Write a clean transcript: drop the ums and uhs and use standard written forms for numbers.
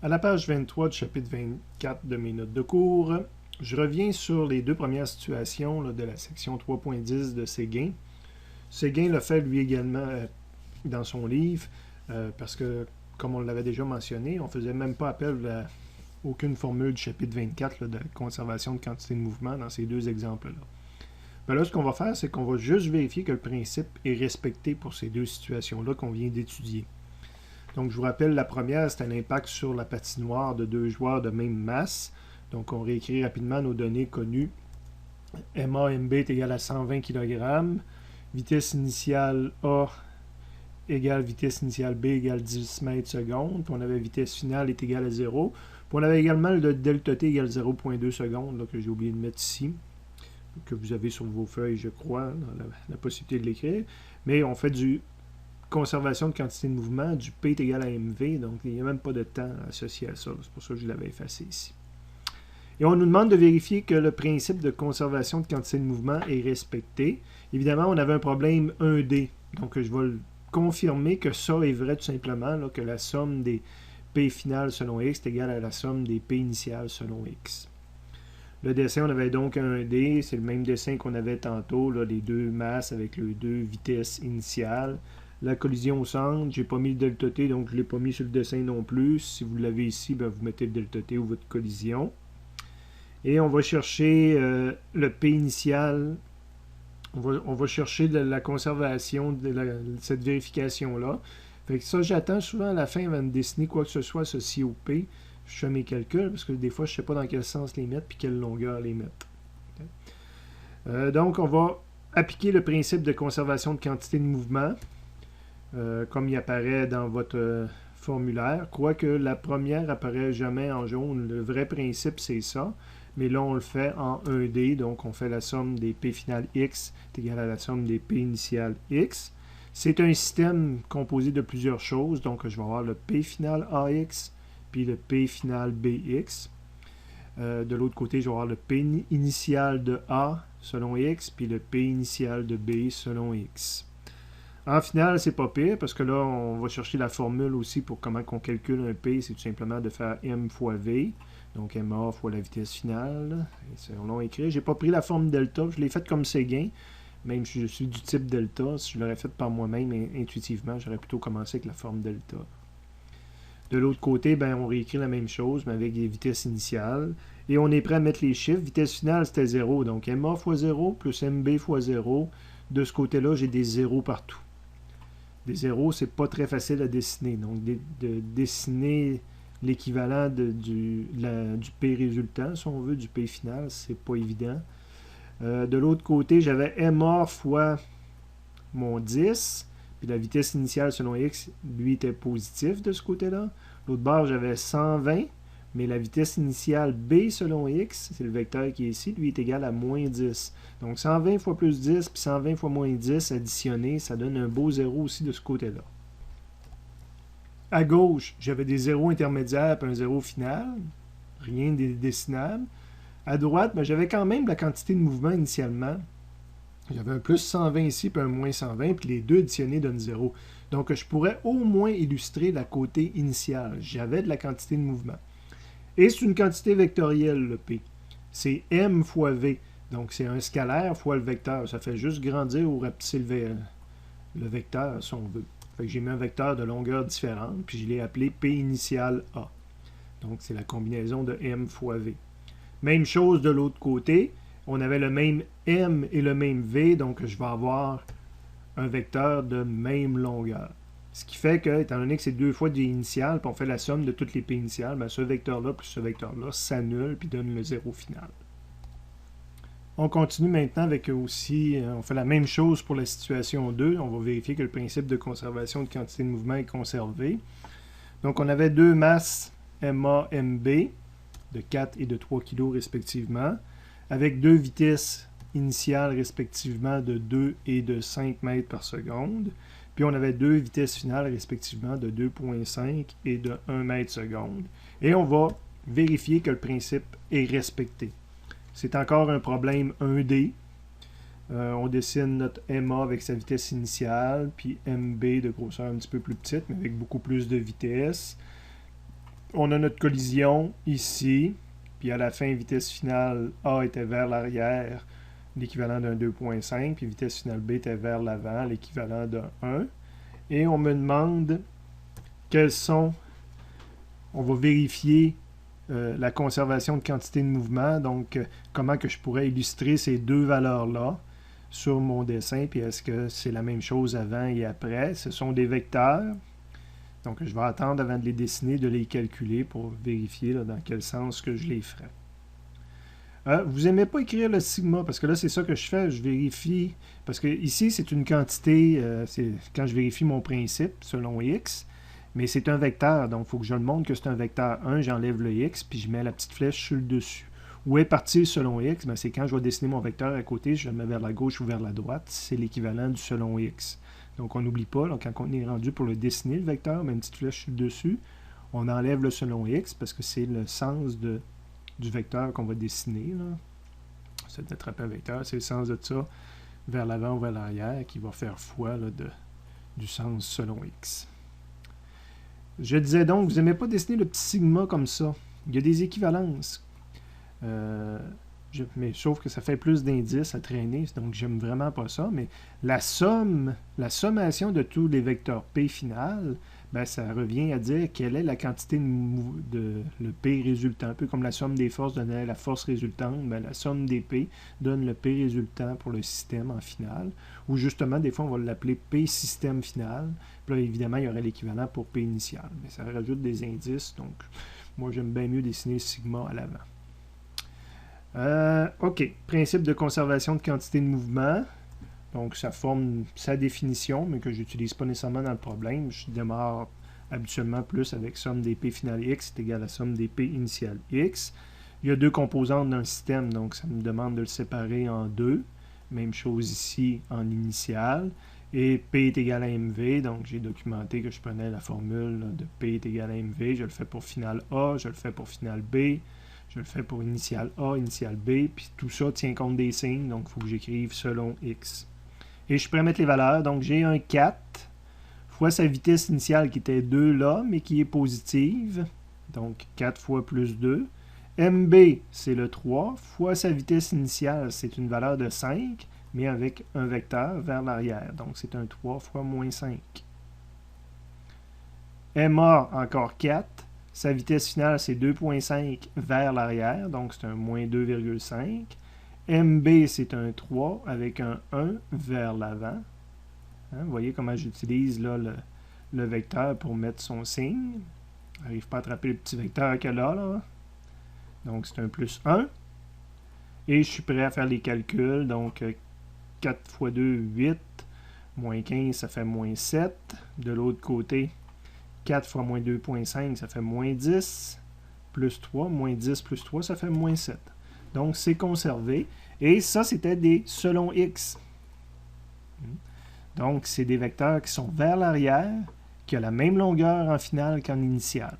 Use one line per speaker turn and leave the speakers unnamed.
À la page 23 du chapitre 24 de mes notes de cours, je reviens sur les deux premières situations de la section 3.10 de Séguin. Séguin l'a fait lui également dans son livre, parce que, comme on l'avait déjà mentionné, on ne faisait même pas appel à aucune formule du chapitre 24 de conservation de quantité de mouvement dans ces deux exemples-là. Ben là, ce qu'on va faire, c'est qu'on va juste vérifier que le principe est respecté pour ces deux situations-là qu'on vient d'étudier. Donc, je vous rappelle, la première, c'est un impact sur la patinoire de deux joueurs de même masse. Donc, on réécrit rapidement nos données connues. MA, MB est égal à 120 kg. Vitesse initiale A égale vitesse initiale B égale 10 mètres secondes. Puis on avait vitesse finale est égale à 0. Puis on avait également le delta T égale 0,2 secondes, là, que j'ai oublié de mettre ici, que vous avez sur vos feuilles, je crois, dans la possibilité de l'écrire. Mais on fait du conservation de quantité de mouvement, du P est égal à MV, donc il n'y a même pas de temps associé à ça. C'est pour ça que je l'avais effacé ici. Et on nous demande de vérifier que le principe de conservation de quantité de mouvement est respecté. Évidemment, on avait un problème 1D, donc je vais confirmer que ça est vrai tout simplement, là, que la somme des P finales selon X est égale à la somme des P initiales selon X. Le dessin, on avait donc un 1D, c'est le même dessin qu'on avait tantôt, là, les deux masses avec les deux vitesses initiales. La collision au centre, j'ai pas mis le delta T, donc je ne l'ai pas mis sur le dessin non plus. Si vous l'avez ici, ben vous mettez le delta T ou votre collision. Et on va chercher le P initial. On va chercher la conservation de cette vérification-là. Fait que ça, j'attends souvent à la fin avant de dessiner quoi que ce soit associé au P. Je fais mes calculs, parce que des fois, je ne sais pas dans quel sens les mettre, puis quelle longueur les mettre. Donc, on va appliquer le principe de conservation de quantité de mouvement. Comme il apparaît dans votre formulaire, quoique la première apparaît jamais en jaune. Le vrai principe, c'est ça. Mais là, on le fait en 1D, donc on fait la somme des P finales X est égale à la somme des P initiales X. C'est un système composé de plusieurs choses, donc je vais avoir le P final AX, puis le P final BX. De l'autre côté, je vais avoir le P initial de A selon X, puis le P initial de B selon X. En finale, c'est pas pire, parce que là, on va chercher la formule aussi pour comment on calcule un P. C'est tout simplement de faire M fois V, donc MA fois la vitesse finale. C'est long écrit. J'ai pas pris la forme delta, je l'ai faite comme Séguin, même si je suis du type delta. Si je l'aurais faite par moi-même, intuitivement, j'aurais plutôt commencé avec la forme delta. De l'autre côté, ben, on réécrit la même chose, mais avec des vitesses initiales. Et on est prêt à mettre les chiffres. Vitesse finale, c'était 0, donc MA fois 0 plus MB fois 0. De ce côté-là, j'ai des zéros partout. Des zéros, c'est pas très facile à dessiner. Donc, de dessiner l'équivalent du P résultant, si on veut, du P final, c'est pas évident. De l'autre côté, j'avais MA fois mon 10, puis la vitesse initiale selon X, lui, était positif de ce côté-là. L'autre barre, j'avais 120, mais la vitesse initiale B selon X, c'est le vecteur qui est ici, lui est égal à moins 10. Donc 120 fois plus 10, puis 120 fois moins 10 additionné, ça donne un beau zéro aussi de ce côté-là. À gauche, j'avais des zéros intermédiaires et un zéro final, rien de dessinable. À droite, ben, j'avais quand même la quantité de mouvement initialement. J'avais un plus 120 ici, puis un moins 120, puis les deux additionnés donnent 0. Donc, je pourrais au moins illustrer la côté initiale. J'avais de la quantité de mouvement. Et c'est une quantité vectorielle, le P. C'est M fois V. Donc, c'est un scalaire fois le vecteur. Ça fait juste grandir ou rapetisser le vecteur, si on veut. Fait que j'ai mis un vecteur de longueur différente, puis je l'ai appelé P initial A. Donc, c'est la combinaison de M fois V. Même chose de l'autre côté. On avait le même M et le même V, donc je vais avoir un vecteur de même longueur. Ce qui fait que, étant donné que c'est deux fois des initiales, puis on fait la somme de toutes les P initiales, ben ce vecteur-là plus ce vecteur-là s'annule, puis donne le zéro final. On continue maintenant avec aussi, on fait la même chose pour la situation 2. On va vérifier que le principe de conservation de quantité de mouvement est conservé. Donc, on avait deux masses MA, MB de 4 et de 3 kg respectivement, avec deux vitesses initiales respectivement de 2 et de 5 mètres par seconde. Puis on avait deux vitesses finales respectivement de 2,5 et de 1 mètre seconde. Et on va vérifier que le principe est respecté. C'est encore un problème 1D. On dessine notre MA avec sa vitesse initiale, puis MB de grosseur un petit peu plus petite, mais avec beaucoup plus de vitesse. on a notre collision ici, puis à la fin, vitesse finale A était vers l'arrière, l'équivalent d'un 2.5, puis vitesse finale B était vers l'avant, l'équivalent d'un 1. Et on me demande quels sont, on va vérifier la conservation de quantité de mouvement, donc comment que je pourrais illustrer ces deux valeurs-là sur mon dessin, puis est-ce que c'est la même chose avant et après. Ce sont des vecteurs, donc je vais attendre avant de les dessiner, de les calculer pour vérifier là, dans quel sens que je les ferai. Vous n'aimez pas écrire le sigma, parce que là, c'est ça que je fais, je vérifie, parce que ici, c'est une quantité, c'est quand je vérifie mon principe selon x, mais c'est un vecteur, donc il faut que je le montre que c'est un vecteur 1, j'enlève le x, puis je mets la petite flèche sur le dessus. Où est parti selon x? Ben, c'est quand je vais dessiner mon vecteur à côté, je le mets vers la gauche ou vers la droite, c'est l'équivalent du selon x. Donc on n'oublie pas, là, quand on est rendu pour le dessiner, le vecteur, on met une petite flèche sur le dessus, on enlève le selon x, parce que c'est le sens du vecteur qu'on va dessiner. C'est d'attraper un vecteur, c'est le sens de ça, vers l'avant ou vers l'arrière, qui va faire foi là, du sens selon x. Je disais donc, vous n'aimez pas dessiner le petit sigma comme ça. Il y a des équivalences. Mais sauf que ça fait plus d'indices à traîner, donc j'aime vraiment pas ça. Mais la sommation de tous les vecteurs P final, ben, ça revient à dire quelle est la quantité de le P résultant. Un peu comme la somme des forces donnait la force résultante, ben, la somme des P donne le P résultant pour le système en finale. Ou justement, des fois, on va l'appeler P système final. Puis là, évidemment, il y aurait l'équivalent pour P initial. Mais ça rajoute des indices, donc moi, j'aime bien mieux dessiner sigma à l'avant. OK. Principe de conservation de quantité de mouvement. Donc, ça forme sa définition, mais que je n'utilise pas nécessairement dans le problème. Je démarre habituellement plus avec somme des P finale X est égal à somme des P initiale X. Il y a deux composantes d'un système, donc ça me demande de le séparer en deux. Même chose ici en initial. Et P est égal à MV, donc j'ai documenté que je prenais la formule là, de P est égal à MV. Je le fais pour finale A, je le fais pour finale B. Je le fais pour initial A, initial B, puis tout ça tient compte des signes, donc il faut que j'écrive selon X. Et je pourrais mettre les valeurs, donc j'ai un 4 fois sa vitesse initiale qui était 2 là, mais qui est positive, donc 4 fois plus 2. MB, c'est le 3, fois sa vitesse initiale, c'est une valeur de 5, mais avec un vecteur vers l'arrière, donc c'est un 3 fois moins 5. MA, encore 4. Sa vitesse finale, c'est 2.5 vers l'arrière, donc c'est un moins 2,5. MB, c'est un 3 avec un 1 vers l'avant. Hein, vous voyez comment j'utilise là, le vecteur pour mettre son signe. Je n'arrive pas à attraper le petit vecteur qu'il y a là. Donc c'est un plus 1. Et je suis prêt à faire les calculs. Donc 4 fois 2, 8. Moins 15, ça fait moins 7. De l'autre côté, 4 fois moins 2.5, ça fait moins 10, plus 3, moins 10 plus 3, ça fait moins 7. Donc, c'est conservé. Et ça, c'était des selon x. Donc, c'est des vecteurs qui sont vers l'arrière, qui ont la même longueur en finale qu'en initiale.